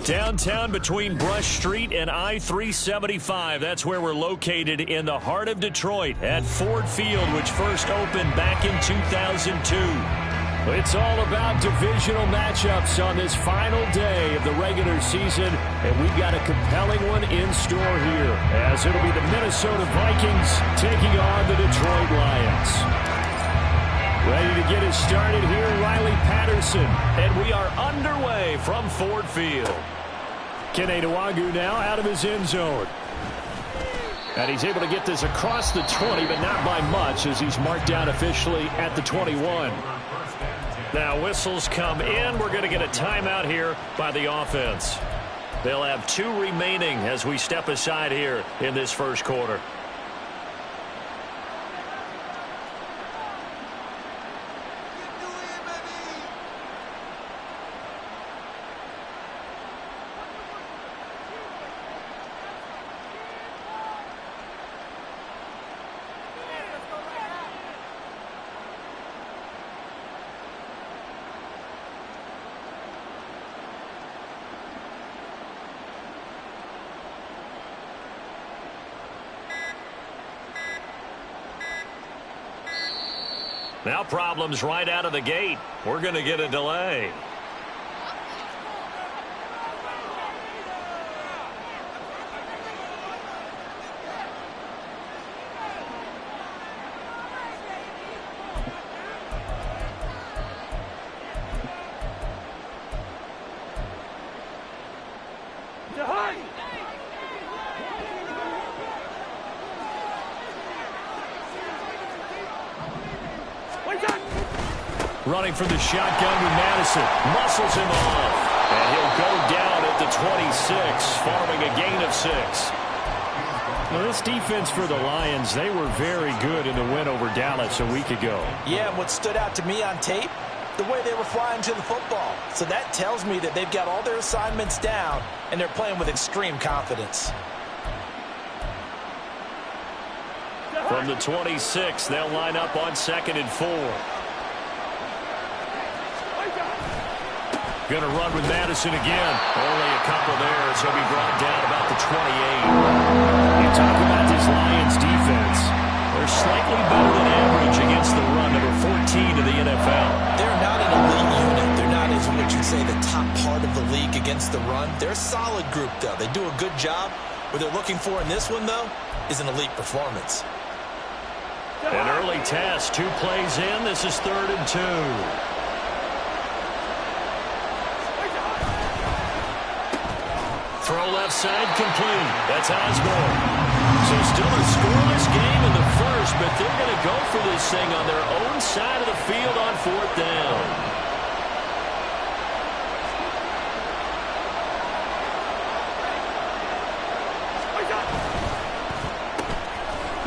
Downtown between Brush Street and I-375. That's where we're located in the heart of Detroit at Ford Field, which first opened back in 2002. It's all about divisional matchups on this final day of the regular season, and we've got a compelling one in store here, as it'll be the Minnesota Vikings taking on the Detroit Lions. Ready to get us started here, Riley Patterson, and we are underway from Ford Field. Kene Nwangwu now out of his end zone. And he's able to get this across the 20, but not by much, as he's marked down officially at the 21. Now whistles come in. We're going to get a timeout here by the offense. They'll have 2 remaining as we step aside here in this first quarter. Now problems right out of the gate. We're going to get a delay. Running from the shotgun with Madison. Muscles him off. And he'll go down at the 26, farming a gain of 6. Well, this defense for the Lions, they were very good in the win over Dallas a week ago. Yeah, and what stood out to me on tape, the way they were flying to the football. So that tells me that they've got all their assignments down, and they're playing with extreme confidence. From the 26, they'll line up on 2nd and 4. Going to run with Madison again. Only a couple there, so he'll be brought down about the 28. You talk about this Lions defense. They're slightly better than average against the run, number 14 in the NFL. They're not an elite unit. They're not, as what you'd say, the top part of the league against the run. They're a solid group, though. They do a good job. What they're looking for in this one, though, is an elite performance. An early test. 2 plays in. This is 3rd and 2. Throw left side complete. That's Osborne. So still a scoreless game in the first, but they're going to go for this thing on their own side of the field on 4th down.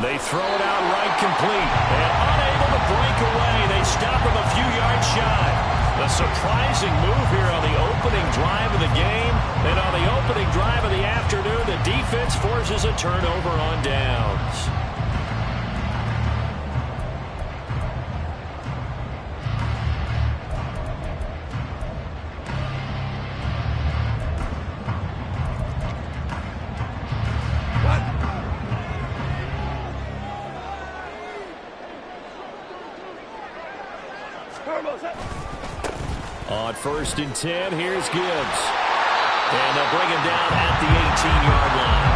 They throw it out right complete. And unable to break away. They stop him a few yards shy. A surprising move here on the opening drive of the game. And on the opening drive of the afternoon, the defense forces a turnover on downs. On 1st and 10, here's Gibbs. And they'll bring him down at the 18-yard line.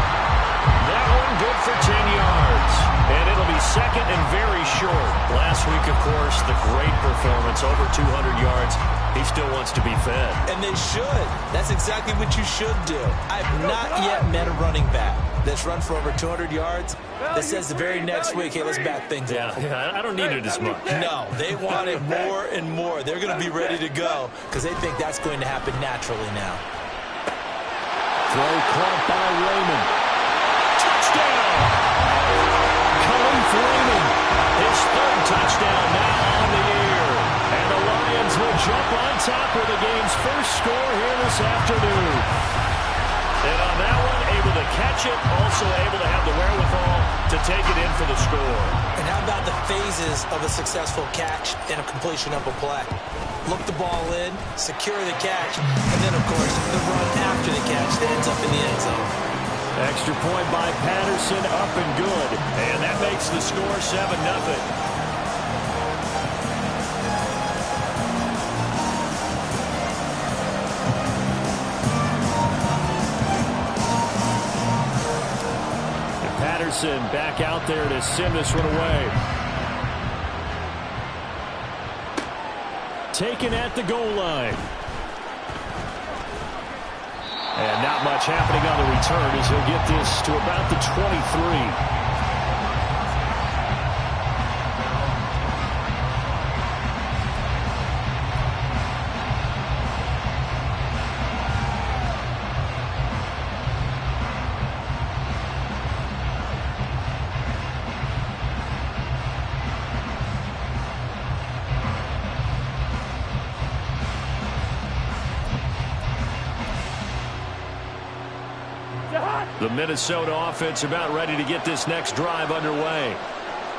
That one good for 10 yards. And it'll be 2nd and very short. Last week, of course, the great performance, over 200 yards. He still wants to be fed. And they should. That's exactly what you should do. I've not yet met a running back that's run for over 200 yards that says the very next week, hey, let's back things up. Yeah, I don't need it as much. No, they want it more and more. They're going to be ready to go because they think that's going to happen naturally now. Throw caught by Raymond. Touchdown! Khalif Raymond, his 3rd touchdown now on the year. And the Lions will jump on top with the game's first score here this afternoon. And on that one, able to catch it, also able to have the wherewithal to take it in for the score. And how about the phases of a successful catch and a completion of a play? Look the ball in, secure the catch, and then, of course, the run after the Extra point by Patterson, up and good. And that makes the score 7-0. Patterson back out there to send this one away. Taken at the goal line. And not much happening on the return as he'll get this to about the 23. The Minnesota offense about ready to get this next drive underway.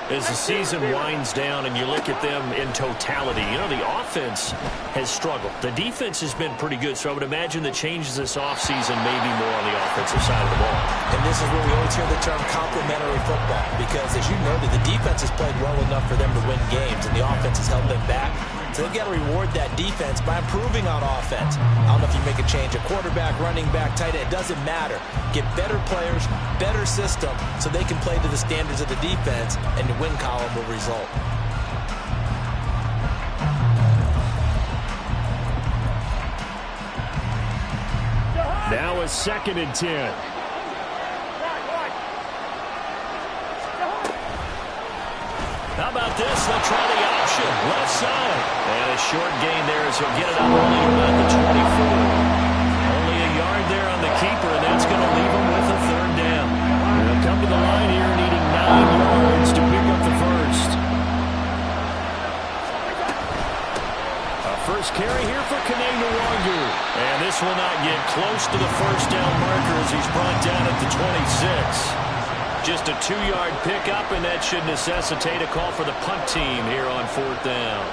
As the season winds down and you look at them in totality, you know, the offense has struggled. The defense has been pretty good, so I would imagine the changes this offseason may be more on the offensive side of the ball. And this is where we always hear the term complementary football, because as you noted, the defense has played well enough for them to win games, and the offense has held them back. So they've got to reward that defense by improving on offense. I don't know if you make a change, a quarterback, running back, tight end, it doesn't matter. Get better players, better system, so they can play to the standards of the defense, and the win column will result. Now a 2nd and 10. How about this? They'll try the option. Left side. And a short gain there as he'll get it up only to about the 24. Only a yard there on the keeper, and that's going to leave him with a 3rd down. They'll come to the line here needing 9 yards to pick up the first. A first carry here for Kanenu. And this will not get close to the first down marker as he's brought down at the 26. Just a 2-yard pickup, and that should necessitate a call for the punt team here on 4th down.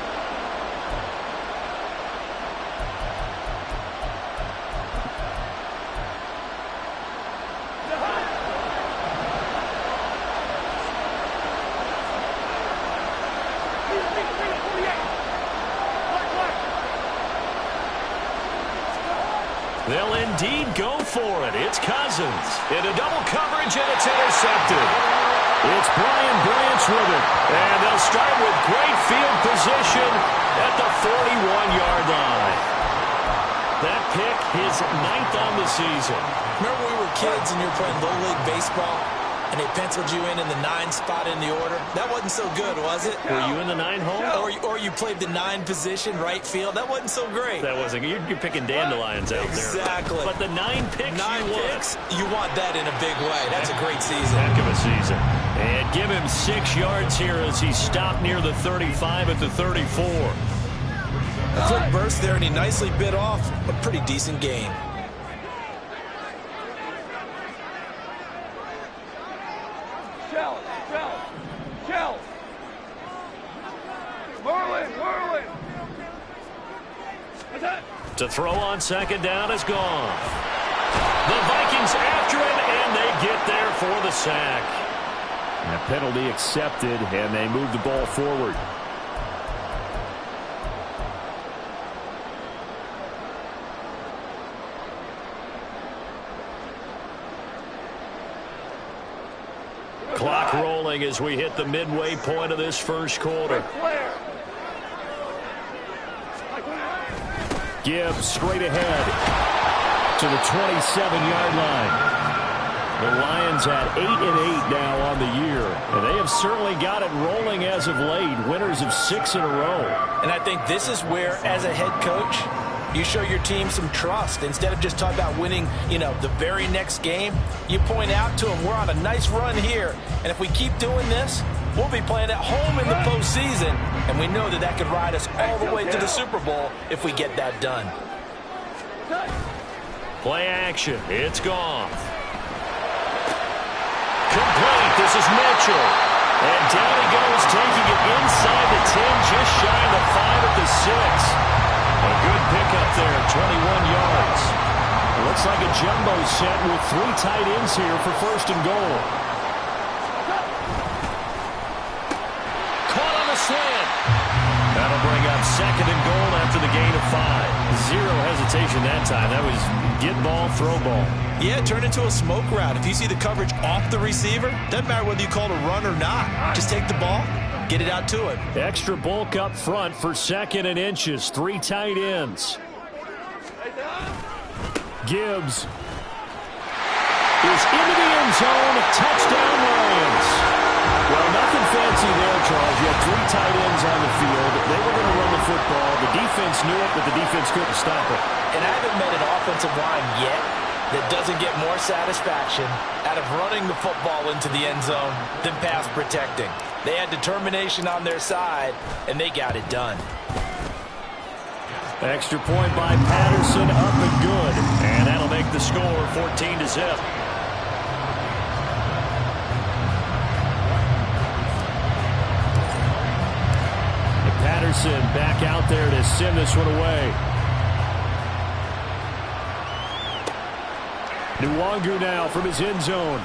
They'll indeed go for it. It's Cousins. Into double coverage, and it's intercepted. It's Brian Branch with it. And they'll start with great field position at the 41-yard line. That pick, his 9th on the season. Remember when we were kids and you were playing Little League Baseball, and they penciled you in the 9 spot in the order? That wasn't so good, was it? Were you in the 9 hole? Or you played the 9 position, right field. That wasn't so great. That wasn't. You're picking dandelions out there. Exactly. But the 9 picks, you want that in a big way. That's a great season. Heck of a season. And give him 6 yards here as he stopped near the 35 at the 34. A quick burst there, and he nicely bit off a pretty decent gain. To throw on 2nd down is gone. The Vikings after him, and they get there for the sack. And a penalty accepted, and they move the ball forward. Clock rolling as we hit the midway point of this first quarter. Gibbs straight ahead to the 27-yard line. The Lions at 8-8 now on the year, and they have certainly got it rolling as of late. Winners of 6 in a row. And I think this is where, as a head coach, you show your team some trust. Instead of just talking about winning, the very next game, you point out to them, we're on a nice run here, and if we keep doing this, we'll be playing at home in the postseason, and we know that could ride us all the way to the Super Bowl if we get that done. Play action. It's gone. Complete. This is Mitchell. And down he goes, taking it inside the 10, just shy of the 5 at the 6. A good pickup there, 21 yards. Looks like a jumbo set with 3 tight ends here for first and goal. Caught on the slant. That'll bring up second and goal after the gain of 5. Zero hesitation that time. That was get ball, throw ball. Yeah, turn into a smoke route. If you see the coverage off the receiver, doesn't matter whether you call it a run or not. Just take the ball, get it out to him. Extra bulk up front for second and inches. 3 tight ends. Gibbs is into the end zone. Touchdown, Lions. Well, nothing fancy there, Charles. You had 3 tight ends on the field. They were going to run the football. The defense knew it, but the defense couldn't stop it. And I haven't met an offensive line yet that doesn't get more satisfaction out of running the football into the end zone than pass protecting. They had determination on their side, and they got it done. Extra point by Patterson, up and good. And that'll make the score 14-0. Patterson back out there to send this one away. Nwangu now from his end zone.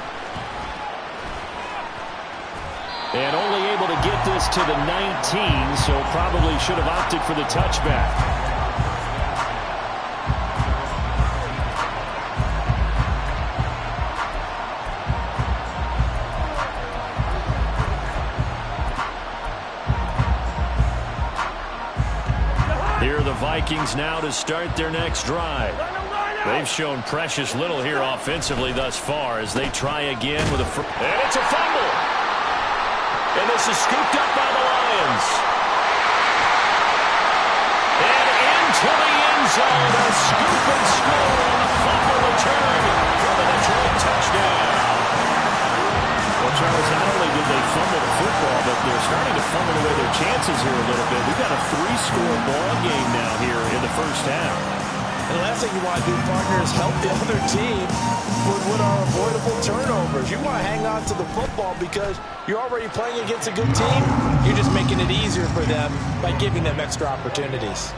And only able to get this to the 19, so probably should have opted for the touchback. Here are the Vikings now to start their next drive. They've shown precious little here offensively thus far as they try again with and it's a fumble. And this is scooped up by the Lions. And into the end zone, a scoop and score on the fumble return for the Detroit touchdown. Well, Charles, not only did they fumble the football, but they're starting to fumble away their chances here a little bit. We've got a 3-score ball game now here in the first half. And the last thing you want to do, partner, is help the other team with what are avoidable turnovers. You want to hang on to the football because you're already playing against a good team. You're just making it easier for them by giving them extra opportunities.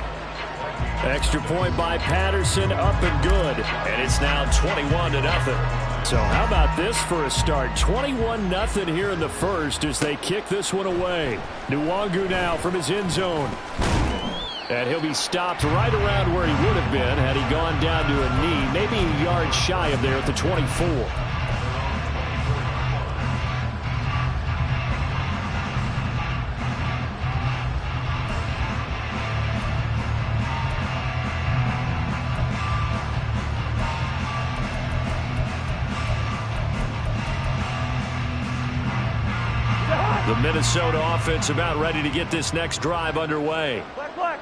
Extra point by Patterson, up and good. And it's now 21-0. So how about this for a start? 21-0 here in the first as they kick this one away. Nwangu now from his end zone. And he'll be stopped right around where he would have been had he gone down to a knee, maybe a yard shy of there at the 24. The Minnesota offense about ready to get this next drive underway.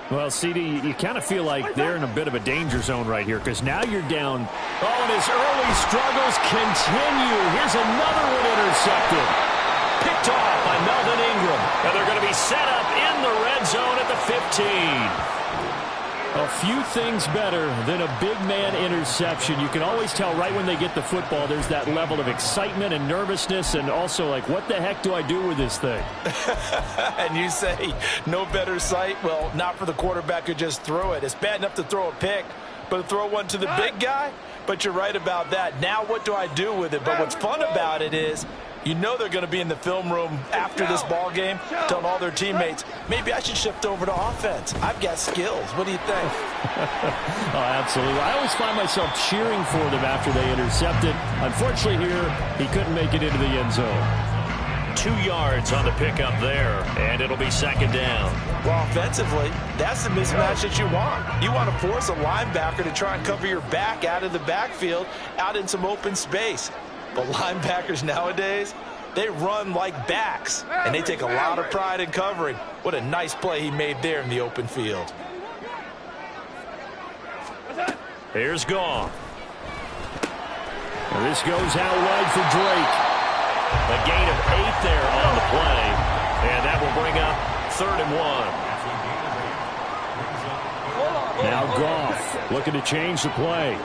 Well, CD, you kind of feel like they're in a bit of a danger zone right here because now you're down. Oh, and his early struggles continue. Here's another one intercepted. Picked off by Melvin Ingram. And they're going to be set up in the red zone at the 15. A few things better than a big man interception. You can always tell right when they get the football, there's that level of excitement and nervousness and also like, what the heck do I do with this thing? And you say, no better sight? Well, not for the quarterback who just threw it. It's bad enough to throw a pick, but to throw one to the big guy? But you're right about that. Now what do I do with it? But what's fun about it is, you know they're going to be in the film room after this ball game telling all their teammates, maybe I should shift over to offense. I've got skills. What do you think? Oh, absolutely. I always find myself cheering for them after they intercepted. Unfortunately here, he couldn't make it into the end zone. 2 yards on the pickup there, and it'll be second down. Well, offensively, that's the mismatch that you want. You want to force a linebacker to try and cover your back out of the backfield, out in some open space. But linebackers nowadays, they run like backs, and they take a lot of pride in covering. What a nice play he made there in the open field. Here's Goff. This goes out wide for Drake. A gain of 8 there on the play, and that will bring up 3rd and 1. Now Goff looking to change the play.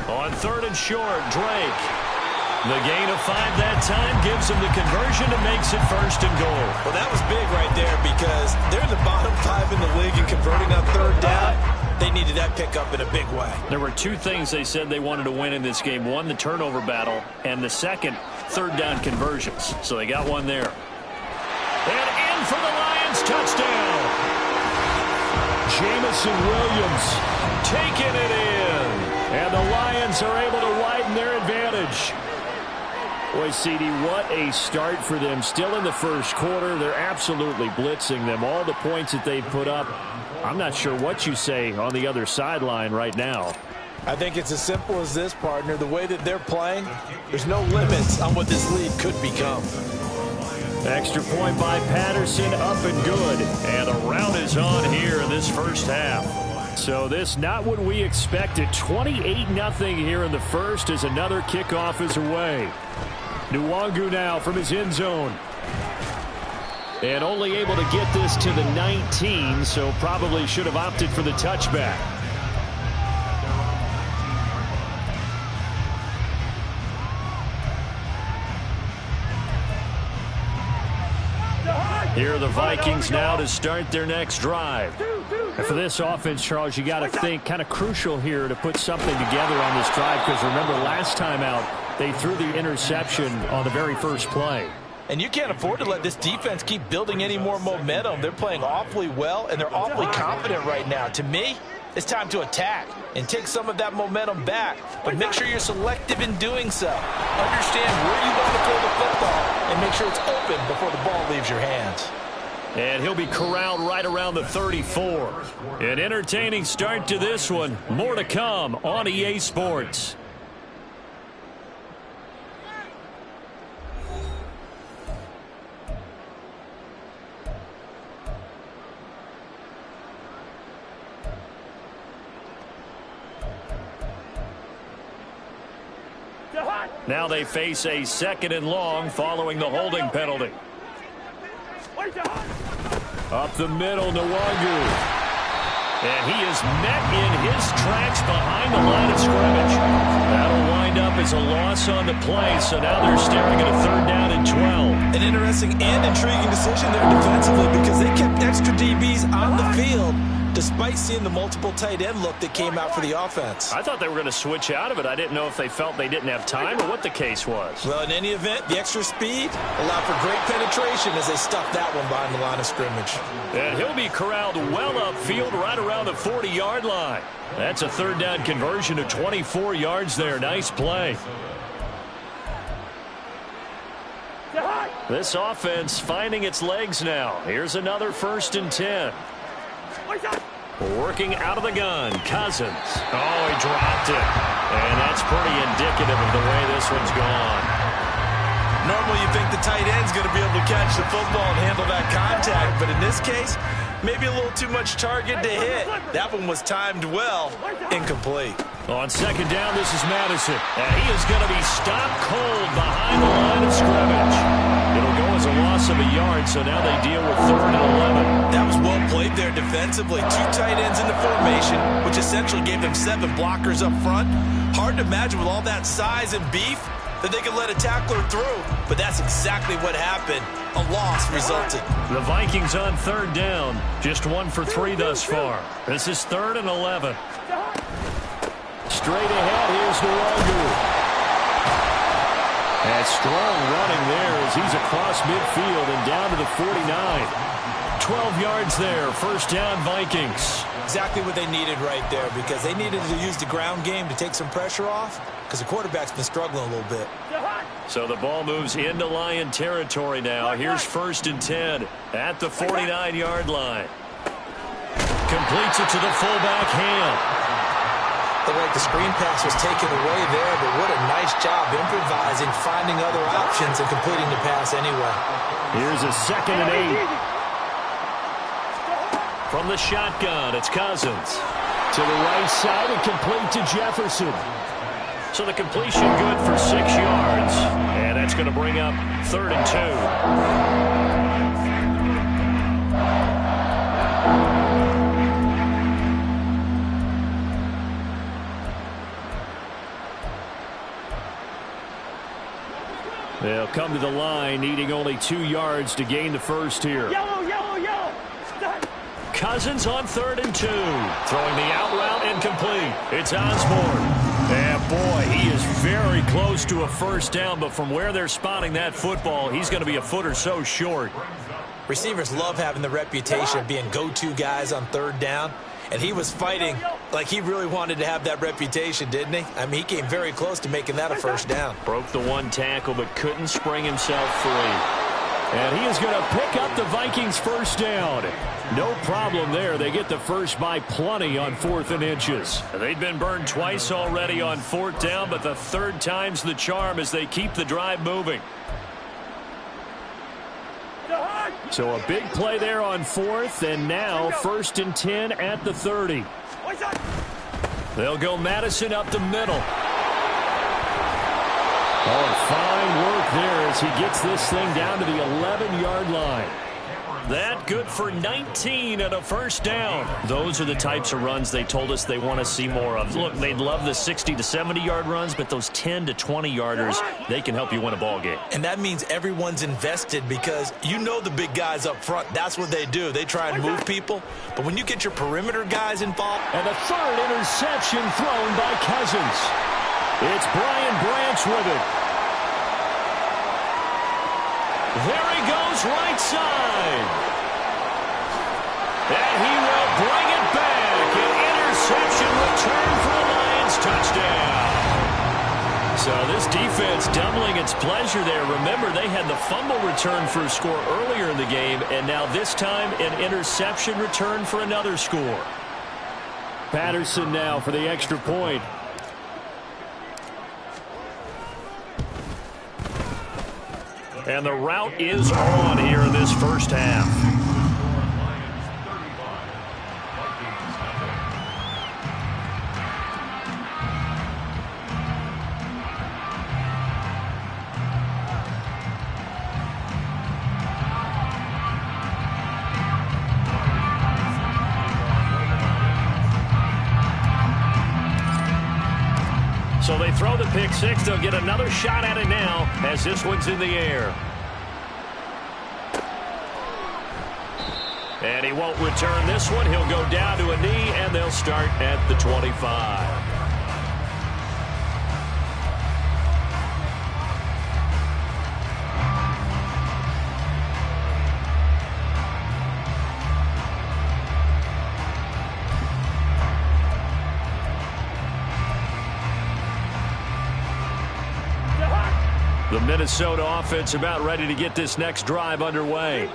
On 3rd and short, Drake. The gain of 5 that time gives them the conversion and makes it 1st and goal. Well, that was big right there because they're in the bottom 5 in the league and converting on 3rd down. They needed that pickup in a big way. There were 2 things they said they wanted to win in this game. One, the turnover battle, and the second, 3rd down conversions. So they got one there. And in for the Lions, touchdown. Jamison Williams taking it in. And the Lions are able to widen their advantage. Boy, CD, what a start for them. Still in the 1st quarter. They're absolutely blitzing them. All the points that they've put up, I'm not sure what you say on the other sideline right now. I think it's as simple as this, partner. The way that they're playing, there's no limits on what this league could become. Extra point by Patterson, up and good. And the round is on here in this 1st half. So this not what we expected. 28-0 here in the 1st as another kickoff is away. Nwangu now from his end zone. And only able to get this to the 19, so probably should have opted for the touchback. Here are the Vikings now to start their next drive. And for this offense, Charles, you got to think kind of crucial here to put something together on this drive because remember last time out they threw the interception on the very 1st play. And you can't afford to let this defense keep building any more momentum. They're playing awfully well, and they're awfully confident right now. To me, it's time to attack and take some of that momentum back. But make sure you're selective in doing so. Understand where you want to throw the football and make sure it's open before the ball leaves your hands. And he'll be corralled right around the 34. An entertaining start to this one. More to come on EA Sports. Now they face a 2nd and long following the holding penalty. Up the middle, Nwangu. And he is met in his tracks behind the line of scrimmage. That'll wind up as a loss on the play, so now they're staring at a 3rd down and 12. An interesting and intriguing decision there defensively because they kept extra DBs on the field despite seeing the multiple tight end look that came out for the offense. I thought they were going to switch out of it. I didn't know if they felt they didn't have time or what the case was. Well, in any event, the extra speed allowed for great penetration as they stuffed that one behind the line of scrimmage. And he'll be corralled well upfield right around the 40-yard line. That's a 3rd down conversion of 24 yards there. Nice play. This offense finding its legs now. Here's another 1st and 10. Working out of the gun, Cousins. Oh, he dropped it. And that's pretty indicative of the way this one's gone. Normally you think the tight end's going to be able to catch the football and handle that contact, but in this case, maybe a little too much target to hit. That one was timed well, incomplete. On 2nd down, this is Madison. And he is going to be stopped cold behind the line of scrimmage. It'll go as a loss of a yard, so now they deal with 3rd and 11. That was well played there defensively. 2 tight ends in the formation, which essentially gave them 7 blockers up front. Hard to imagine with all that size and beef that they could let a tackler through, but that's exactly what happened. A loss resulted. The Vikings on 3rd down, just 1 for 3 thus far. This is 3rd and 11. Straight ahead, here's Nwangu. And strong running there as he's across midfield and down to the 49. 12 yards there, 1st down Vikings. Exactly what they needed right there because they needed to use the ground game to take some pressure off because the quarterback's been struggling a little bit. So the ball moves into Lion territory now. Here's 1st and 10 at the 49-yard line. Completes it to the fullback Ham. Looked like the screen pass was taken away there, but what a nice job improvising, finding other options, and completing the pass anyway. Here's a 2nd and 8. From the shotgun, it's Cousins. To the right side and complete to Jefferson. So the completion good for 6 yards. And that's going to bring up 3rd and 2. They'll come to the line, needing only 2 yards to gain the first here. Yellow, yellow, yellow. Cousins on 3rd and 2. Throwing the out route incomplete. It's Osborne. And boy, he is very close to a first down, but from where they're spotting that football, he's going to be a foot or so short. Receivers love having the reputation of being go-to guys on 3rd down, and he was fighting like he really wanted to have that reputation, didn't he? I mean, he came very close to making that a first down. Broke the 1 tackle, but couldn't spring himself free. And he is going to pick up the Vikings first down. No problem there. They get the first by plenty on 4th and inches. They've been burned twice already on 4th down, but the 3rd time's the charm as they keep the drive moving. So a big play there on 4th, and now 1st and 10 at the 30. They'll go Madison up the middle. Oh, fine work there as he gets this thing down to the 11-yard line. That good for 19 and a first down. Those are the types of runs they told us they want to see more of. Look, they'd love the 60 to 70-yard runs, but those 10 to 20-yarders, they can help you win a ball game. And that means everyone's invested because you know the big guys up front. That's what they do. They try and move people. But when you get your perimeter guys involved. And the 3rd interception thrown by Cousins. It's Brian Branch with it. There he goes right side. And he will bring it back. An interception return for a Lions touchdown. So this defense doubling its pleasure there. Remember, they had the fumble return for a score earlier in the game, and now this time an interception return for another score. Patterson now for the extra point. And the route is on here in this first half. So they throw the pick six. They'll get another shot at it now as this one's in the air. And he won't return this one. He'll go down to a knee, and they'll start at the 25. The Minnesota offense about ready to get this next drive underway.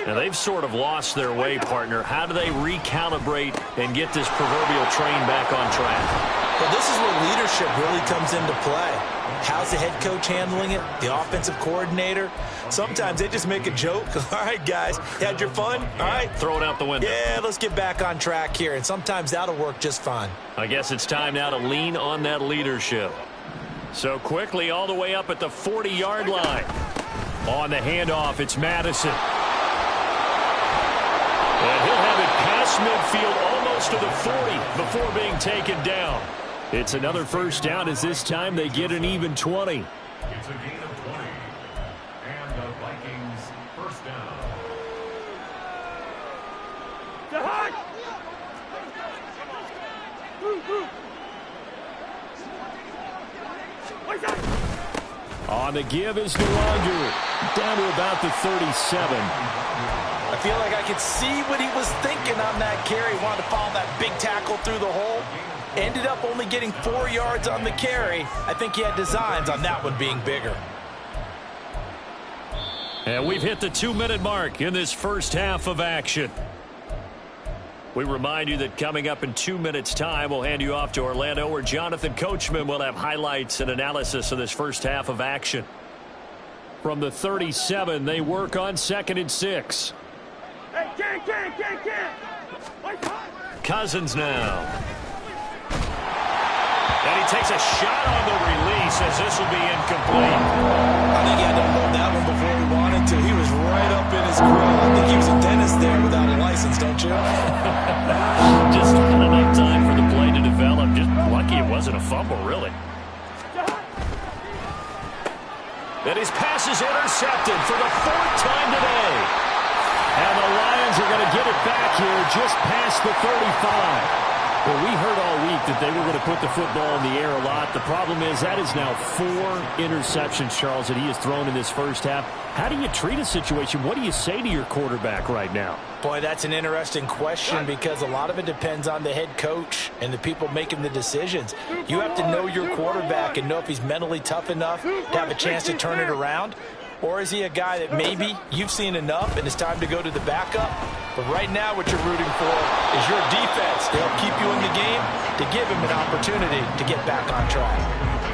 Now, they've sort of lost their way, partner. How do they recalibrate and get this proverbial train back on track? Well, this is where leadership really comes into play. How's the head coach handling it? The offensive coordinator? Sometimes they just make a joke. All right, guys, had your fun? All right. Throw it out the window. Yeah, let's get back on track here. And sometimes that'll work just fine. I guess it's time now to lean on that leadership. So quickly all the way up at the 40-yard line. On the handoff, it's Madison. And he'll have it past midfield almost to the 40 before being taken down. It's another first down as this time they get an even 20. It's a gain of 20. And the Vikings first down. On the give is no longer down to about the 37. I feel like I could see what he was thinking on that carry. Wanted to follow that big tackle through the hole. Ended up only getting 4 yards on the carry. I think he had designs on that one being bigger. And we've hit the 2-minute mark in this first half of action. We remind you that coming up in 2 minutes' time, we'll hand you off to Orlando, where Jonathan Coachman will have highlights and analysis of this first half of action. From the 37, they work on 2nd and 6. Hey, Cousins now. And he takes a shot on the release as this will be incomplete. I think he had to hold that one before he wanted to. He was right up in his grill. I think he was a dentist there without a license, don't you? Just not enough time for the play to develop. Just lucky it wasn't a fumble, really. And his pass is intercepted for the 4th time today. And the Lions are going to get it back here just past the 35. Well, we heard all week that they were going to put the football in the air a lot. The problem is that is now 4 interceptions, Charles, that he has thrown in this first half. How do you treat a situation? What do you say to your quarterback right now? Boy, that's an interesting question because a lot of it depends on the head coach and the people making the decisions. You have to know your quarterback and know if he's mentally tough enough to have a chance to turn it around. Or is he a guy that maybe you've seen enough and it's time to go to the backup? But right now what you're rooting for is your defense to help keep you in the game, to give him an opportunity to get back on track.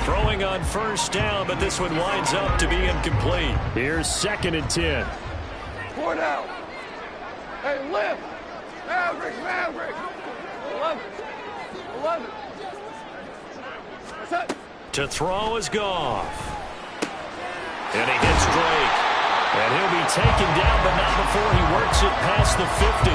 Throwing on first down, but this one winds up to be incomplete. Here's 2nd and 10. 4 down. Hey, lift. Maverick. 11. Set. To throw is Goff. And he hits Drake. And he'll be taken down, but not before he works it past the 50.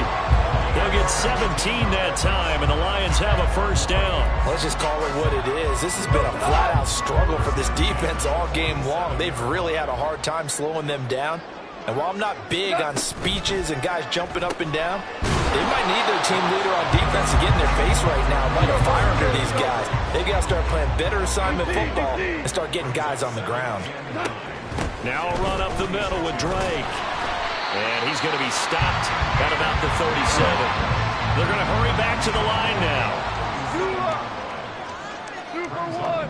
They'll get 17 that time, and the Lions have a first down. Let's just call it what it is. This has been a flat-out struggle for this defense all game long. They've really had a hard time slowing them down. And while I'm not big on speeches and guys jumping up and down, they might need their team leader on defense to get in their face right now, light a fire under these guys. They've got to start playing better assignment football and start getting guys on the ground. Now a run up the middle with Drake. And he's going to be stopped at about the 37. They're going to hurry back to the line now. Super one.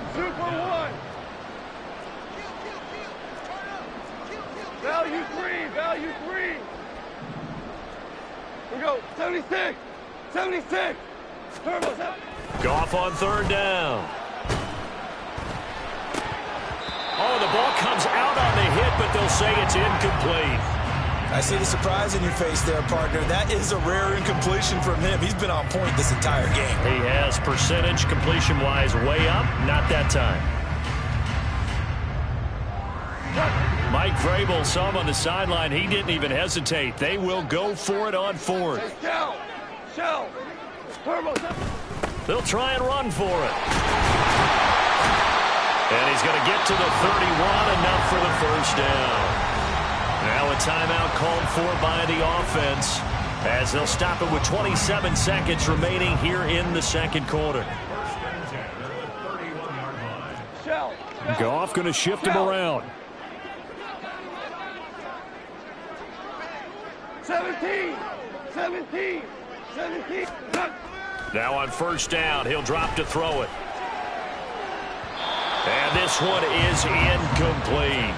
Value three. We go, 76. Turbo's up. Goff on 3rd down. Oh, the ball comes out on the hit, but they'll say it's incomplete. I see the surprise in your face there, partner. That is a rare incompletion from him. He's been on point this entire game. He has percentage completion-wise way up. Not that time. Mike Vrabel saw him on the sideline. He didn't even hesitate. They will go for it on 4th. Shell. Turbo's up. They'll try and run for it. And he's going to get to the 31, enough for the first down. Now a timeout called for by the offense as they'll stop it with 27 seconds remaining here in the 2nd quarter. Goff going to shift him around. 17. Now on first down, he'll drop to throw it. And this one is incomplete.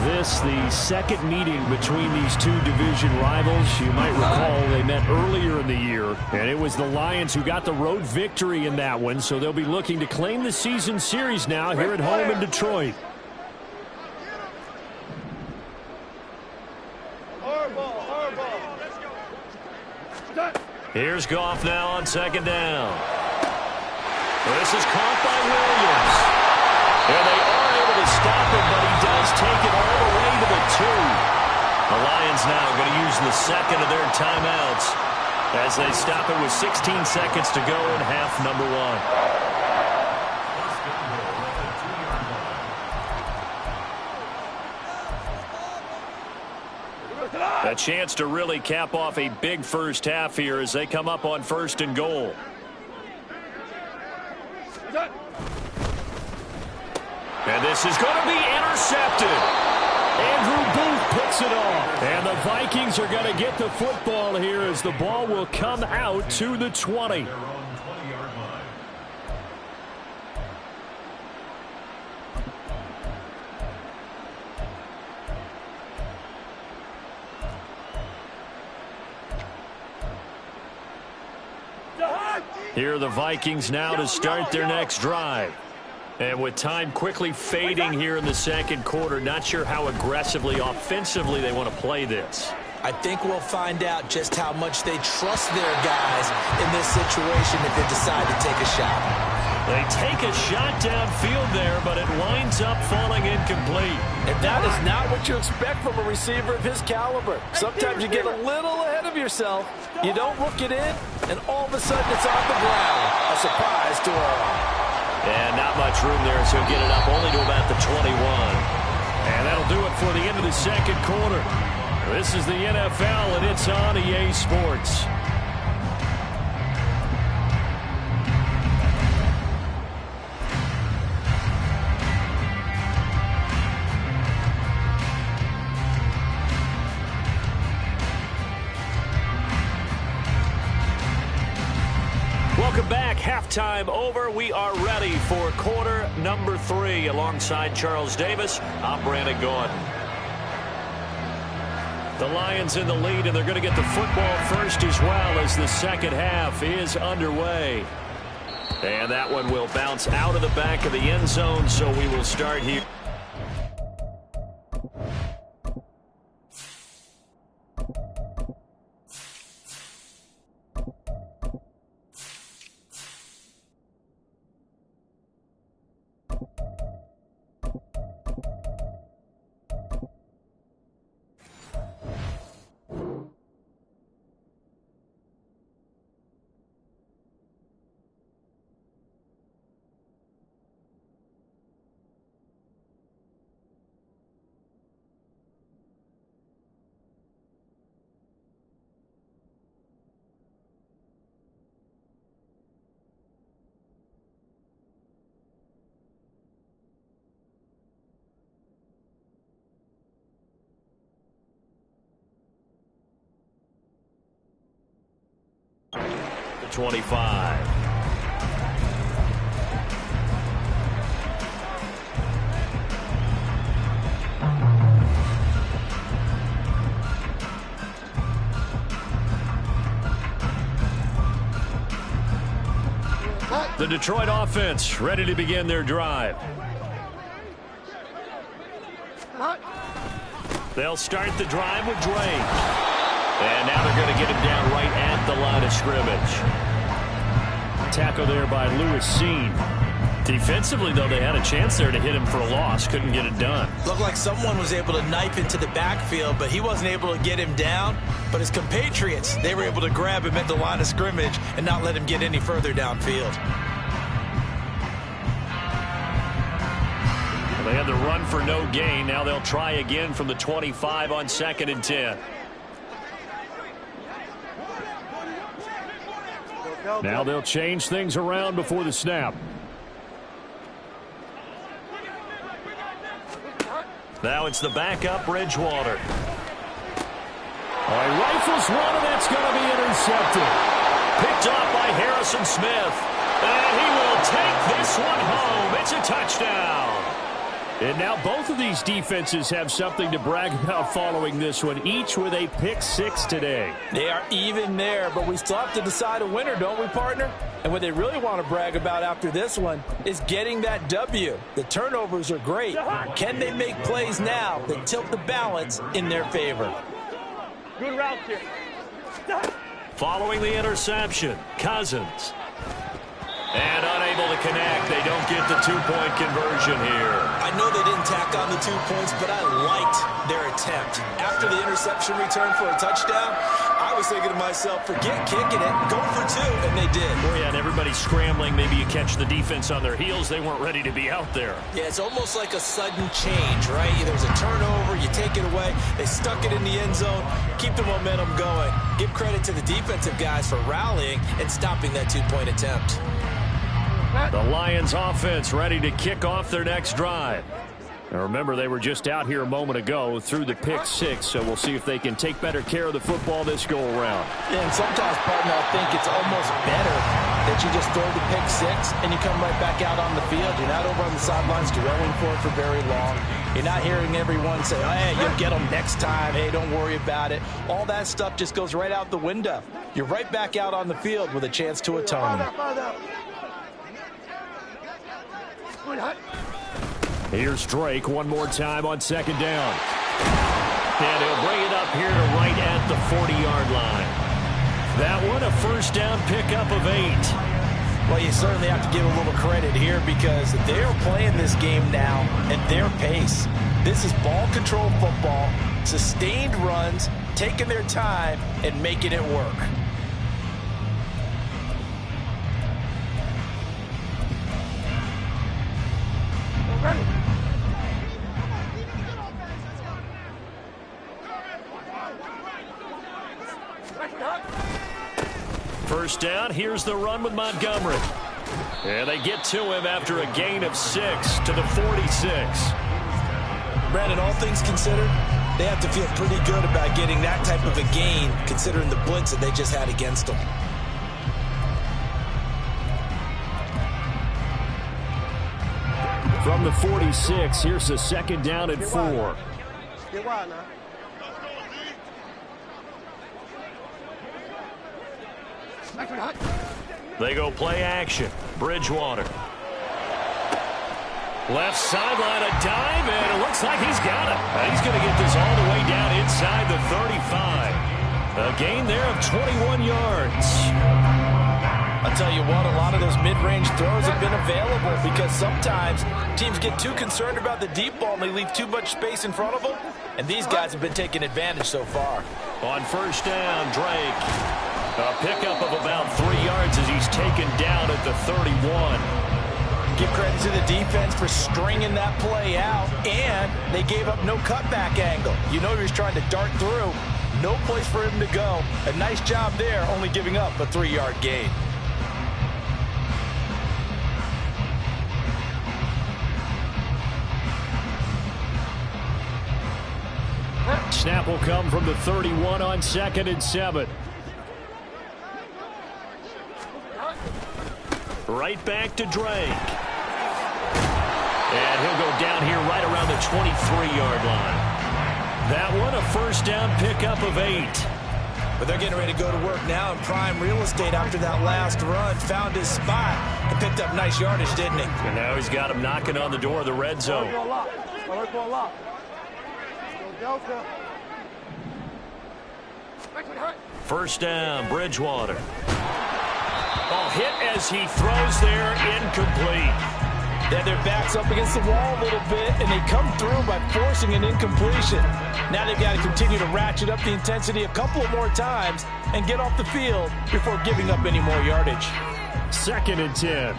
This, the second meeting between these two division rivals. You might recall they met earlier in the year, and it was the Lions who got the road victory in that one, so they'll be looking to claim the season series now here at home in Detroit. Here's Goff now on 2nd down. This is caught by Williams. And they are able to stop him, but he does take it all the way to the 2. The Lions now going to use the 2nd of their timeouts as they stop it with 16 seconds to go in half number 1. A chance to really cap off a big first half here as they come up on 1st and goal. And this is going to be intercepted. Andrew Booth picks it off. And the Vikings are going to get the football here as the ball will come out to the 20. Here are the Vikings now to start their next drive. And with time quickly fading here in the 2nd quarter, not sure how aggressively, offensively they want to play this. I think we'll find out just how much they trust their guys in this situation if they decide to take a shot. They take a shot downfield there, but it winds up falling incomplete. And that is not what you expect from a receiver of his caliber. Sometimes you get a little ahead of yourself. You don't look it in, and all of a sudden it's on the ground. A surprise to all. And not much room there, so he'll get it up only to about the 21. And that'll do it for the end of the second quarter. This is the NFL, and it's on EA Sports. Welcome back. Halftime over. We are ready for quarter number 3. Alongside Charles Davis, I'm Brandon Gordon. The Lions in the lead, and they're going to get the football first as well as the second half is underway. And that one will bounce out of the back of the end zone, so we will start here. The 25. The Detroit offense ready to begin their drive. They'll start the drive with Drake. And now they're going to get him down right at the line of scrimmage. Tackle there by Lewis Seen. Defensively, though, they had a chance there to hit him for a loss. Couldn't get it done. Looked like someone was able to knife into the backfield, but he wasn't able to get him down. But his compatriots, they were able to grab him at the line of scrimmage and not let him get any further downfield. Well, they had the run for no gain. Now they'll try again from the 25 on 2nd and 10. Now they'll change things around before the snap. Now it's the backup, Bridgewater. He rifles one, and that's going to be intercepted. Picked off by Harrison Smith. And he will take this one home. It's a touchdown. And now both of these defenses have something to brag about following this one, each with a pick 6 today. They are even there, but we still have to decide a winner, don't we, partner? And what they really want to brag about after this one is getting that W. The turnovers are great. Can they make plays now that tilt the balance in their favor? Good route here. Following the interception, Cousins. And unable to connect. They don't get the 2-point conversion here. I know they didn't tack on the 2 points, but I liked their attempt. After the interception return for a touchdown, I was thinking to myself, forget kicking it, go for 2, and they did. Oh, yeah, and everybody's scrambling. Maybe you catch the defense on their heels. They weren't ready to be out there. Yeah, it's almost like a sudden change, right? There's a turnover, you take it away, they stuck it in the end zone, keep the momentum going. Give credit to the defensive guys for rallying and stopping that 2-point attempt. The Lions offense ready to kick off their next drive. Now remember, they were just out here a moment ago through the pick 6, so we'll see if they can take better care of the football this go-around. Yeah, and sometimes, partner, I think it's almost better that you just throw the pick 6 and you come right back out on the field. You're not over on the sidelines dwelling for it for very long. You're not hearing everyone say, oh, hey, you'll get them next time. Hey, don't worry about it. All that stuff just goes right out the window. You're right back out on the field with a chance to atone. Here's Drake one more time on 2nd down. And he'll bring it up here to right at the 40-yard line. That one, a first down pickup of 8. Well, you certainly have to give a little credit here because they're playing this game now at their pace. This is ball control football, sustained runs, taking their time, and making it work. first down. Here's the run with Montgomery. And they get to him after a gain of 6 to the 46. Brandon, all things considered, they have to feel pretty good about getting that type of a gain, considering the blitz that they just had against them. From the 46, here's a second down and 4. Get wide now. They go play action. Bridgewater. Left sideline, a dive, and it looks like he's got it. He's going to get this all the way down inside the 35. A gain there of 21 yards. I'll tell you what, a lot of those mid-range throws have been available because sometimes teams get too concerned about the deep ball and they leave too much space in front of them, and these guys have been taking advantage so far. On first down, Drake. A pickup of about 3 yards as he's taken down at the 31. Give credit to the defense for stringing that play out, and they gave up no cutback angle. You know he was trying to dart through. No place for him to go. A nice job there, only giving up a 3-yard gain. Snap will come from the 31 on 2nd and 7. Right back to Drake. And he'll go down here right around the 23-yard line. That one, a first down pickup of 8. But they're getting ready to go to work now in prime real estate after that last run. Found his spot and picked up nice yardage, didn't he? And now he's got him knocking on the door of the red zone. First down, Bridgewater. Oh, hit as he throws there, incomplete. Yeah, their back's up against the wall a little bit, and they come through by forcing an incompletion. Now they've got to continue to ratchet up the intensity a couple of more times and get off the field before giving up any more yardage. 2nd and 10.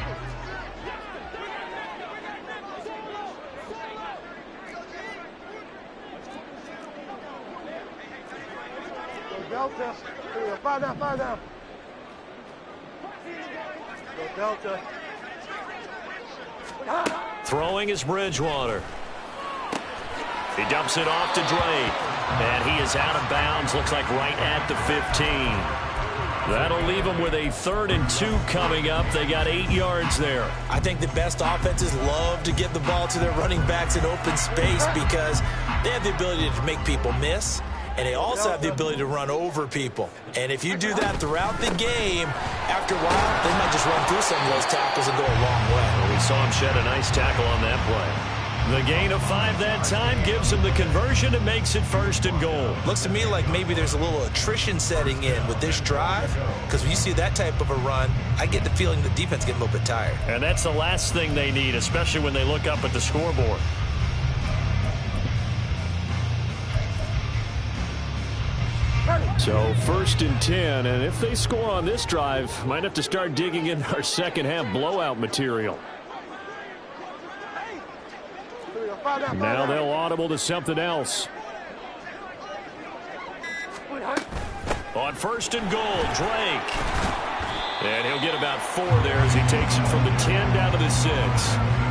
Delta. Find out. Go Delta. Throwing is Bridgewater. He dumps it off to Drake. And he is out of bounds, looks like right at the 15. That'll leave them with a 3rd and 2 coming up. They got 8 yards there. I think the best offenses love to get the ball to their running backs in open space because they have the ability to make people miss. And they also have the ability to run over people. And if you do that throughout the game, after a while, they might just run through some of those tackles and go a long way. Well, we saw him shed a nice tackle on that play. The gain of 5 that time gives him the conversion and makes it 1st and goal. Looks to me like maybe there's a little attrition setting in with this drive, because when you see that type of a run, I get the feeling the defense getting a little bit tired. And that's the last thing they need, especially when they look up at the scoreboard. So 1st and 10, and if they score on this drive, might have to start digging in our second half blowout material. Now they'll audible to something else. On 1st and goal, Drake. And he'll get about 4 there as he takes it from the 10 down to the 6.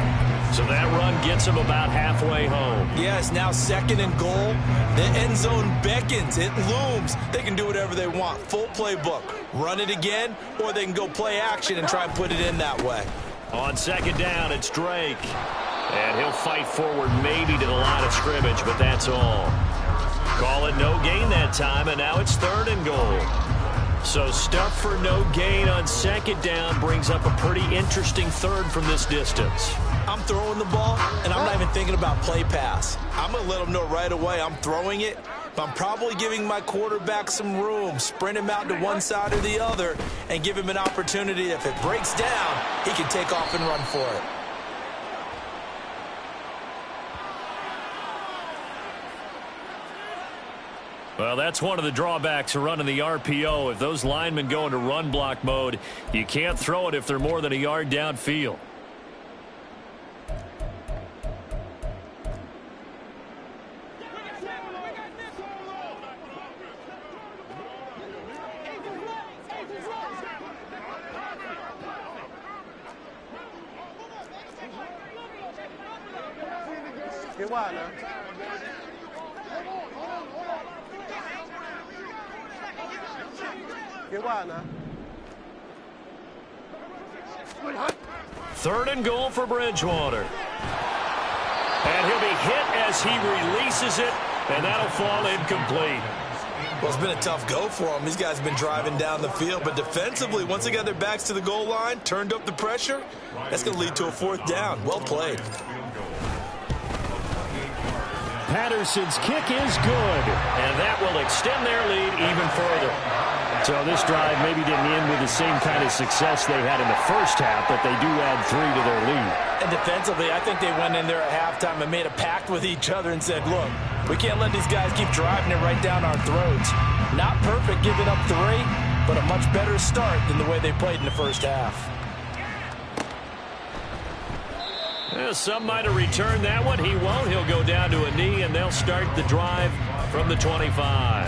So that run gets him about halfway home. Yes, now 2nd and goal. The end zone beckons. It looms. They can do whatever they want. Full playbook. Run it again, or they can go play action and try and put it in that way. On 2nd down, it's Drake. And he'll fight forward maybe to the line of scrimmage, but that's all. Call it no gain that time, and now it's 3rd and goal. So stuff for no gain on 2nd down brings up a pretty interesting 3rd from this distance. I'm throwing the ball, and I'm not even thinking about play pass. I'm going to let them know right away I'm throwing it, but I'm probably giving my quarterback some room, sprint him out to one side or the other, and give him an opportunity. If it breaks down, he can take off and run for it. Well, that's one of the drawbacks of running the RPO. If those linemen go into run block mode, you can't throw it if they're more than a yard downfield. Get wide now. Get wide now. 3rd and goal for Bridgewater. And he'll be hit as he releases it, and that'll fall incomplete. Well, it's been a tough go for them. These guys have been driving down the field, but defensively, once they got their backs to the goal line, turned up the pressure, that's going to lead to a 4th down. Well played. Patterson's kick is good, and that will extend their lead even further. So this drive maybe didn't end with the same kind of success they had in the first half, but they do add 3 to their lead. And defensively, I think they went in there at halftime and made a pact with each other and said, look, we can't let these guys keep driving it right down our throats. Not perfect giving up 3, but a much better start than the way they played in the first half. Well, some might have returned that one. He won't. He'll go down to a knee, and they'll start the drive from the 25.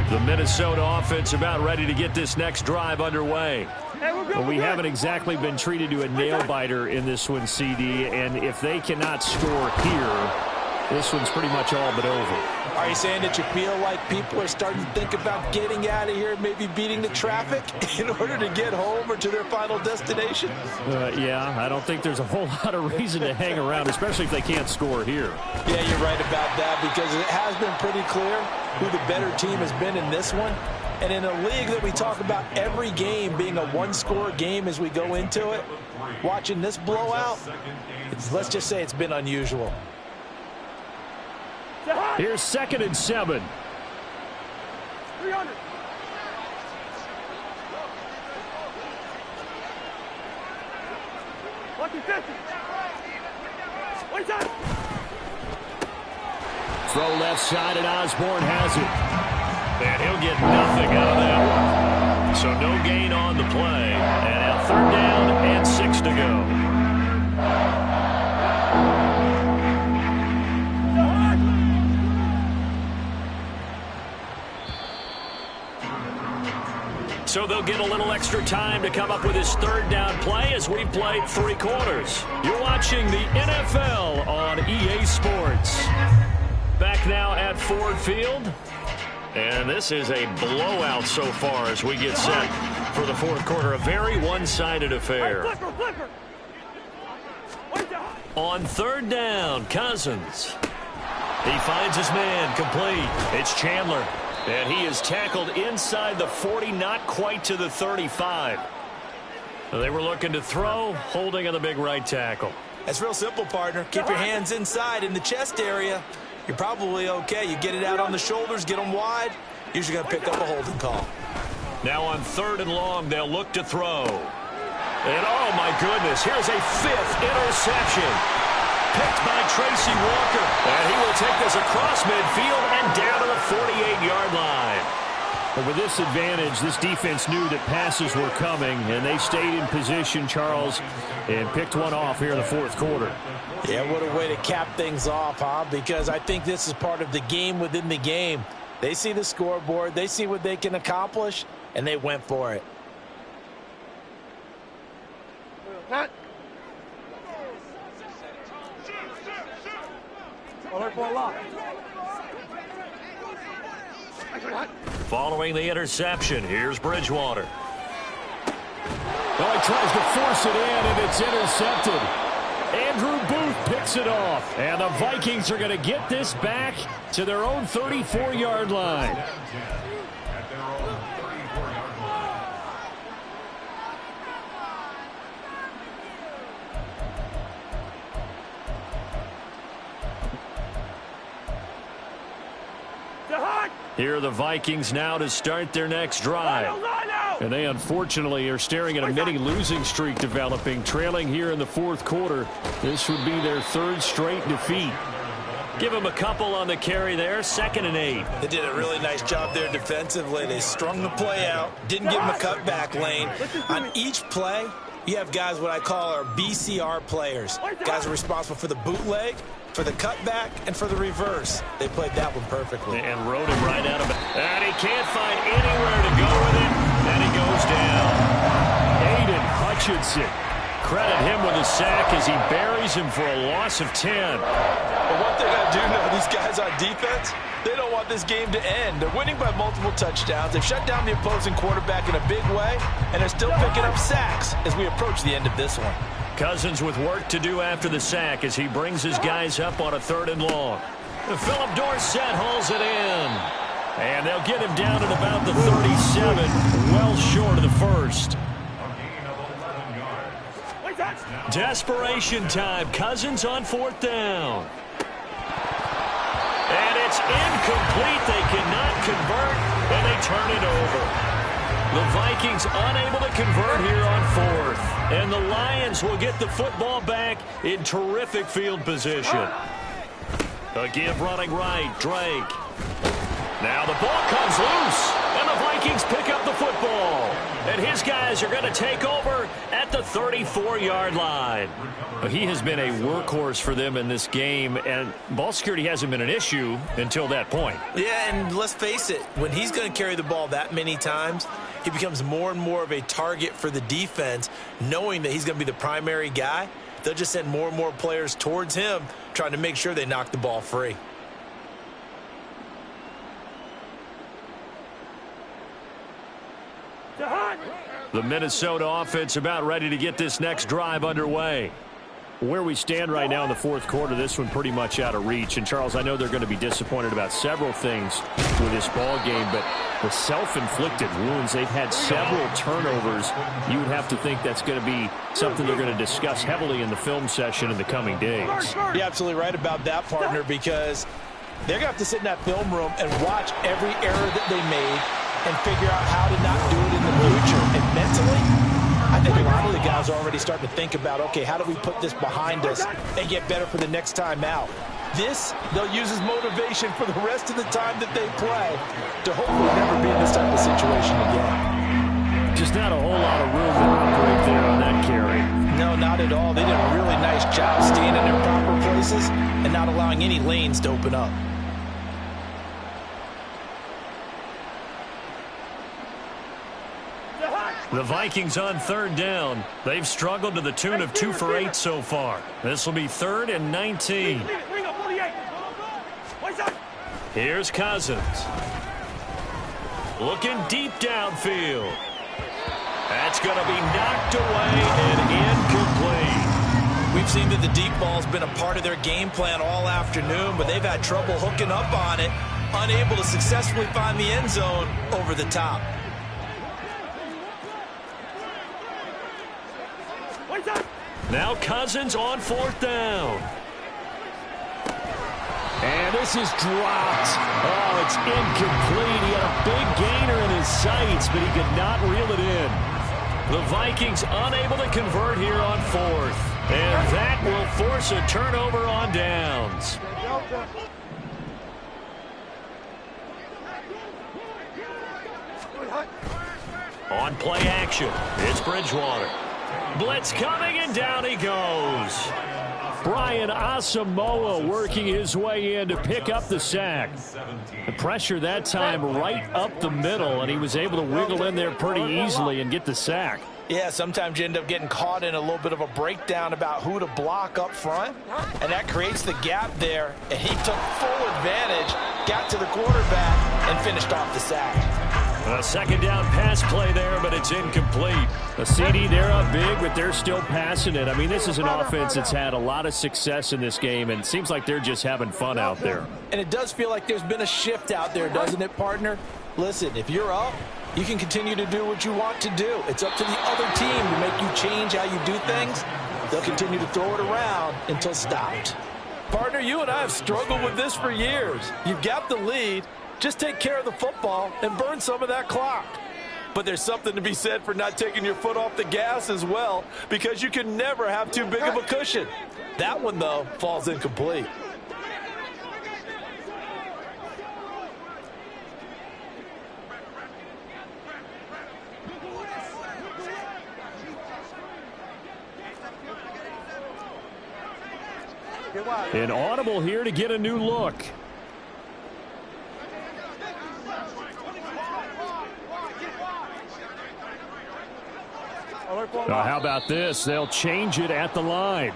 The Minnesota offense about ready to get this next drive underway. Well, we haven't exactly been treated to a nail-biter in this one, CD, and if they cannot score here, this one's pretty much all but over. Are you saying that you feel like people are starting to think about getting out of here, maybe beating the traffic in order to get home or to their final destination? Yeah, I don't think there's a whole lot of reason to hang around, especially if they can't score here. Yeah, you're right about that, because it has been pretty clear who the better team has been in this one. And in a league that we talk about every game being a one-score game as we go into it, watching this blowout, let's just say it's been unusual. Here's 2nd and 7. 300. Throw left side, and Osborne has it. And he'll get nothing out of that one. So no gain on the play. And now 3rd down and 6 to go. So they'll get a little extra time to come up with his 3rd down play as we played 3 quarters. You're watching the NFL on EA Sports. Back now at Ford Field. And this is a blowout so far as we get set for the 4th quarter. A very one-sided affair. On 3rd down, Cousins. He finds his man complete. It's Chandler. And he is tackled inside the 40, not quite to the 35. They were looking to throw, holding on the big right tackle. That's real simple, partner. Keep your hands inside in the chest area. You're probably okay. You get it out on the shoulders, get them wide. Usually going to pick up a holding call. Now on 3rd and long, they'll look to throw. And oh my goodness, here's a 5th interception. Picked by Tracy Walker. And he will take this across midfield and down to the 48-yard line. But with this advantage, this defense knew that passes were coming, and they stayed in position, Charles, and picked one off here in the 4th quarter. Yeah, what a way to cap things off, huh? Because I think this is part of the game within the game. They see the scoreboard, they see what they can accomplish, and they went for it. Following the interception, here's Bridgewater. Well, he tries to force it in, and it's intercepted. Andrew Booth picks it off, and the Vikings are going to get this back to their own 34-yard line. Here are the Vikings now to start their next drive. And they unfortunately are staring at a mini losing streak developing, trailing here in the 4th quarter. This would be their 3rd straight defeat. Give them a couple on the carry there, 2nd and 8. They did a really nice job there defensively. They strung the play out, didn't give them a cutback lane. On each play, you have guys what I call our BCR players. Guys are responsible for the bootleg, for the cutback and for the reverse. They played that one perfectly. And rode him right out of it. And he can't find anywhere to go with it. And he goes down. Aiden Hutchinson. Credit him with a sack as he buries him for a loss of 10. But one thing I do know, these guys on defense, they don't want this game to end. They're winning by multiple touchdowns. They've shut down the opposing quarterback in a big way, and they're still picking up sacks as we approach the end of this one. Cousins with work to do after the sack as he brings his guys up on a 3rd and long. Philip Dorsett hauls it in. And they'll get him down at about the 37, well short of the first. Desperation time. Cousins on 4th down. And it's incomplete. They cannot convert, and they turn it over. The Vikings unable to convert here on 4th. And the Lions will get the football back in terrific field position. A give running right, Drake. Now the ball comes loose, and the Vikings pick up the football. And his guys are going to take over at the 34-yard line. He has been a workhorse for them in this game, and ball security hasn't been an issue until that point. Yeah, and let's face it, when he's going to carry the ball that many times, he becomes more and more of a target for the defense, knowing that he's going to be the primary guy. They'll just send more and more players towards him, trying to make sure they knock the ball free. The Minnesota offense about ready to get this next drive underway. Where we stand right now in the 4th quarter, this one pretty much out of reach. And, Charles, I know they're going to be disappointed about several things with this ball game, but the self-inflicted wounds, they've had several turnovers. You would have to think that's going to be something they're going to discuss heavily in the film session in the coming days. You're absolutely right about that, partner, because they're going to have to sit in that film room and watch every error that they made and figure out how to not do it in the future. And mentally, I think a lot of the guys are already starting to think about, okay, how do we put this behind us and get better for the next time out? This, they'll use as motivation for the rest of the time that they play to hopefully never be in this type of situation again. Just not a whole lot of room to operate there on that carry. No, not at all. They did a really nice job staying in their proper places and not allowing any lanes to open up. The Vikings on 3rd down. They've struggled to the tune of 2 for 8 so far. This will be 3rd and 19. Here's Cousins. Looking deep downfield. That's going to be knocked away and incomplete. We've seen that the deep ball's been a part of their game plan all afternoon, but they've had trouble hooking up on it, unable to successfully find the end zone over the top. Now Cousins on 4th down. And this is dropped. Oh, it's incomplete. He had a big gainer in his sights, but he could not reel it in. The Vikings unable to convert here on 4th. And that will force a turnover on downs. On play action, it's Bridgewater. Blitz coming, and down he goes. Brian Asamoah working his way in to pick up the sack. The pressure that time right up the middle, and he was able to wiggle in there pretty easily and get the sack. Yeah, sometimes you end up getting caught in a little bit of a breakdown about who to block up front, and that creates the gap there, and he took full advantage, got to the quarterback, and finished off the sack. A 2nd down pass play there, but it's incomplete. A CD, they're up big, but they're still passing it. I mean, this is an offense that's had a lot of success in this game, and it seems like they're just having fun out there. And it does feel like there's been a shift out there, doesn't it, partner? Listen, if you're up, you can continue to do what you want to do. It's up to the other team to make you change how you do things. They'll continue to throw it around until stopped. Partner, you and I have struggled with this for years. You've got the lead. Just take care of the football and burn some of that clock. But there's something to be said for not taking your foot off the gas as well, because you can never have too big of a cushion. That one, though, falls incomplete. An audible here to get a new look. How about this? They'll change it at the line.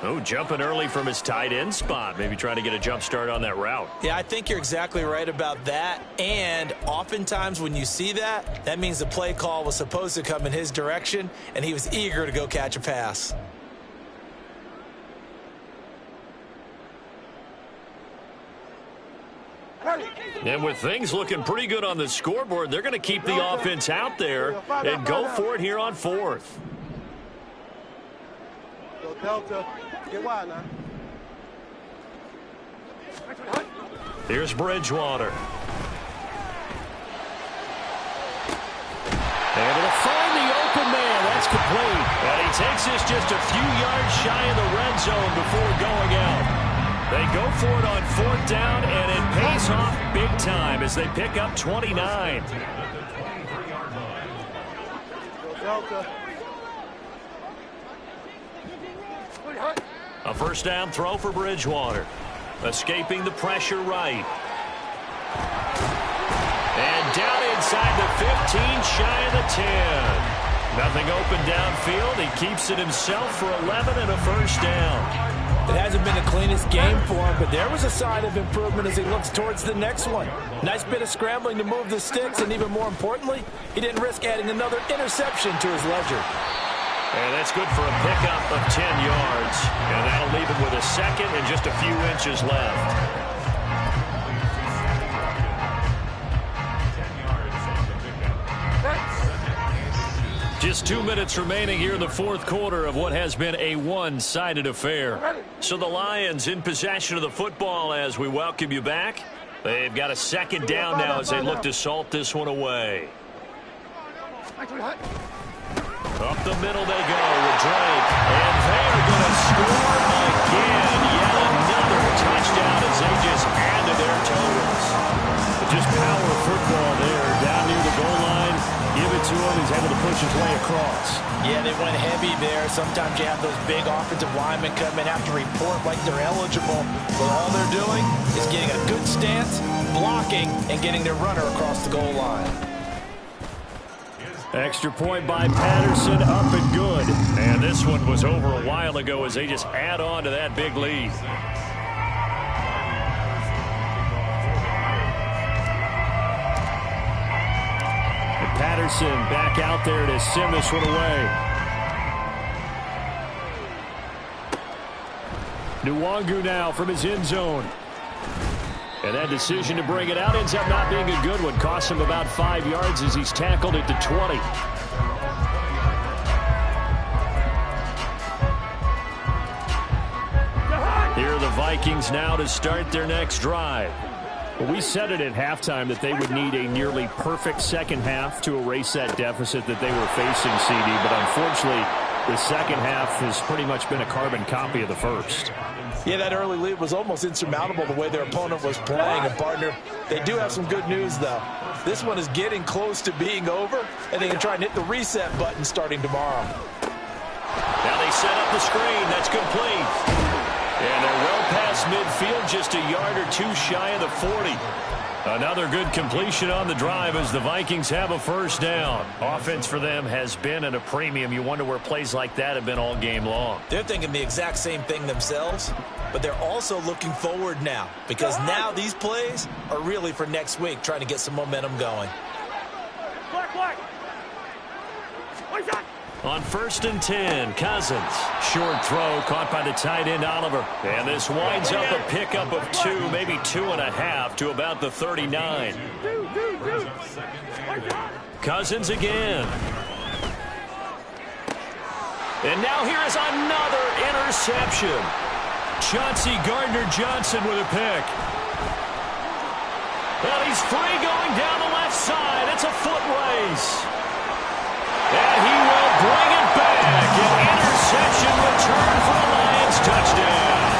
Oh, jumping early from his tight end spot. Maybe trying to get a jump start on that route. Yeah, I think you're exactly right about that. And oftentimes when you see that, that means the play call was supposed to come in his direction, and he was eager to go catch a pass. And with things looking pretty good on the scoreboard, they're going to keep the offense out there and go for it here on fourth. Go Delta. Get wide now. Here's Bridgewater. Able to find the open man. That's complete. And he takes this just a few yards shy of the red zone before going out. They go for it on fourth down, and it pays off big time as they pick up 29. Go Delta. A first down throw for Bridgewater. Escaping the pressure right. And down inside the 15, shy of the 10. Nothing open downfield. He keeps it himself for 11 and a first down. It hasn't been the cleanest game for him, but there was a sign of improvement as he looks towards the next one. Nice bit of scrambling to move the sticks, and even more importantly, he didn't risk adding another interception to his ledger. And that's good for a pickup of 10 yards. And that'll leave him with a second and just a few inches left. Just 2 minutes remaining here in the fourth quarter of what has been a one-sided affair. So the Lions in possession of the football as we welcome you back. They've got a second down now as they look to salt this one away. Up the middle they go with Drake. And they are going to score again. Yet another touchdown as they just add to their totals. Just power football there. Down near the goal line. Give it to him. He's able to push his way across. Yeah, they went heavy there. Sometimes you have those big offensive linemen come in, have to report like they're eligible. But all they're doing is getting a good stance, blocking, and getting their runner across the goal line. Extra point by Patterson, up and good. And this one was over a while ago as they just add on to that big lead. And Patterson back out there to send this one away. Nwangu now from his end zone. And that decision to bring it out ends up not being a good one. Costs him about 5 yards as he's tackled at the 20. Here are the Vikings now to start their next drive. Well, we said it at halftime that they would need a nearly perfect second half to erase that deficit that they were facing, CD. But unfortunately, the second half has pretty much been a carbon copy of the first. Yeah, that early lead was almost insurmountable the way their opponent was playing. And, partner, they do have some good news, though. This one is getting close to being over, and they can try and hit the reset button starting tomorrow. Now they set up the screen. That's complete. And they're well past midfield, just a yard or two shy of the 40. Another good completion on the drive as the Vikings have a first down. Offense for them has been at a premium. You wonder where plays like that have been all game long. They're thinking the exact same thing themselves, but they're also looking forward now because now these plays are really for next week, trying to get some momentum going. On 1st and 10, Cousins. Short throw caught by the tight end, Oliver. And this winds up a pickup of 2, maybe 2.5 to about the 39. Cousins again. And now here is another interception. Chauncey Gardner-Johnson with a pick. Well, he's free going down the left side. It's a foot race. And he will bring it back. An interception return for the Lions touchdown.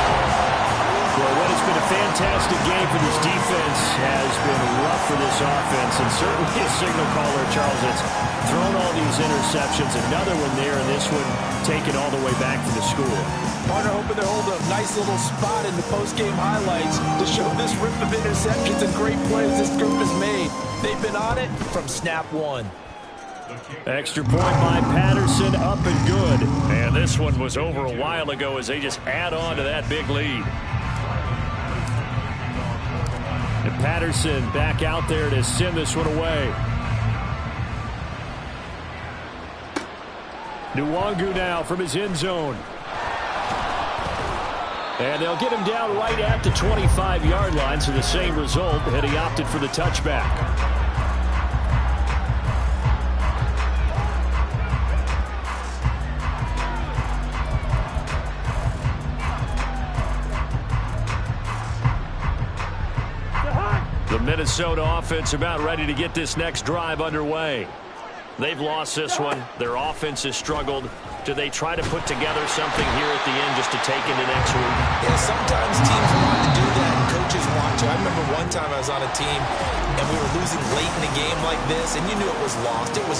Well, what has been a fantastic game for this defense has been rough for this offense, and certainly a signal caller, Charles, that's thrown all these interceptions. Another one there, and this one taken all the way back to the school. Partner hoping to hold a nice little spot in the post-game highlights to show this rip of interceptions and great plays this group has made. They've been on it from snap one. Extra point by Patterson, up and good. And this one was over a while ago as they just add on to that big lead. And Patterson back out there to send this one away. Nwangu now from his end zone. And they'll get him down right at the 25-yard line, so the same result had he opted for the touchback. The Minnesota offense about ready to get this next drive underway. They've lost this one. Their offense has struggled. Do they try to put together something here at the end just to take into next week? Yeah, sometimes teams want to do that and coaches want to. I remember one time I was on a team and we were losing late in a game like this, and you knew it was lost. It was